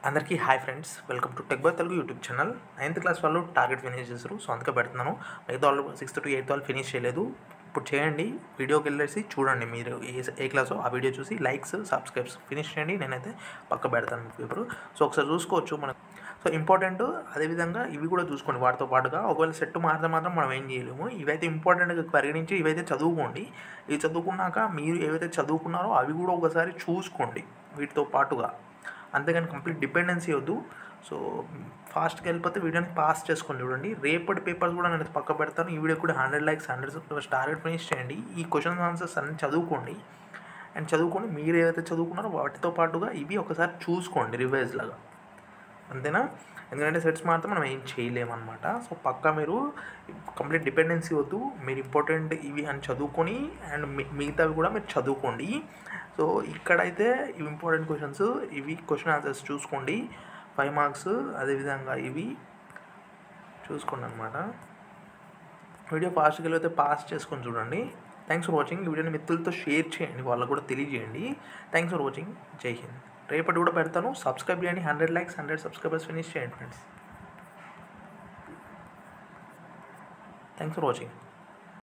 అందరికీ hi friends, welcome to tech bye Telugu YouTube channel. 9th class వాళ్ళు target finish చేశారు, so అందుకే పెడుతున్నాను. మిగతా వాళ్ళు 6th to 8th వాళ్ళు ఫినిష్ చేయలేదు. ఇప్పుడు చేయండి, వీడియోకి వెళ్ళేసి చూడండి. మీరు ఏ క్లాసో ఆ వీడియో చూసి లైక్స్ సబ్స్క్రైబ్స్ ఫినిష్ చేయండి. నేనైతే పక్క పెడతాను పేపరు, సో ఒకసారి చూసుకోవచ్చు మనం. సో ఇంపార్టెంట్, అదేవిధంగా ఇవి కూడా చూసుకోండి వాటితో పాటుగా. ఒకవేళ సెట్ మారితే మాత్రం మనం ఏం చేయలేము. ఇవైతే ఇంపార్టెంట్గా పరిగణించి ఇవైతే చదువుకోండి. ఇవి చదువుకున్నాక మీరు ఏవైతే చదువుకున్నారో అవి కూడా ఒకసారి చూసుకోండి వీటితో పాటుగా. అంతేగాని కంప్లీట్ డిపెండెన్సీ వద్దు. సో ఫాస్ట్గా వెళ్ళిపోతే వీడియోని పాస్ చేసుకొని చూడండి. రేపటి పేపర్స్ కూడా నేను పక్క పెడతాను. ఈ వీడియో కూడా 100 likes 100 subscribers టార్గెట్ ఫినిష్ చేయండి. ఈ క్వశ్చన్ ఆన్సర్స్ అన్ని చదువుకోండి. అండ్ చదువుకొని మీరు ఏదైతే చదువుకున్నారో వాటితో పాటుగా ఇవి ఒకసారి చూసుకోండి రివైజ్ లాగా, అంతేనా? ఎందుకంటే సెట్స్ మాత్రం మనం ఏం చేయలేమన్నమాట. సో పక్కా మీరు కంప్లీట్ డిపెండెన్సీ వద్దు, మీరు ఇంపార్టెంట్ ఇవి అని చదువుకొని అండ్ మిగతావి కూడా మీరు చదువుకోండి. సో ఇక్కడైతే ఇవి ఇంపార్టెంట్ క్వశ్చన్స్, ఇవి క్వశ్చన్ ఆన్సర్స్ చూసుకోండి. 5 marks, అదేవిధంగా ఇవి చూసుకోండి అనమాట. వీడియో ఫాస్ట్గా వెళ్ళితే పాస్ చేసుకొని చూడండి. Thanks for watching. ఈ వీడియోని మిత్రులతో షేర్ చేయండి, వాళ్ళకు కూడా తెలియజేయండి. Thanks for watching. జై హింద్. రేపటి కూడా పెడతాను, సబ్స్క్రైబ్ చేయండి. 100 likes 100 subscribers ఫినిష్ చేయండి ఫ్రెండ్స్. Thanks for watching.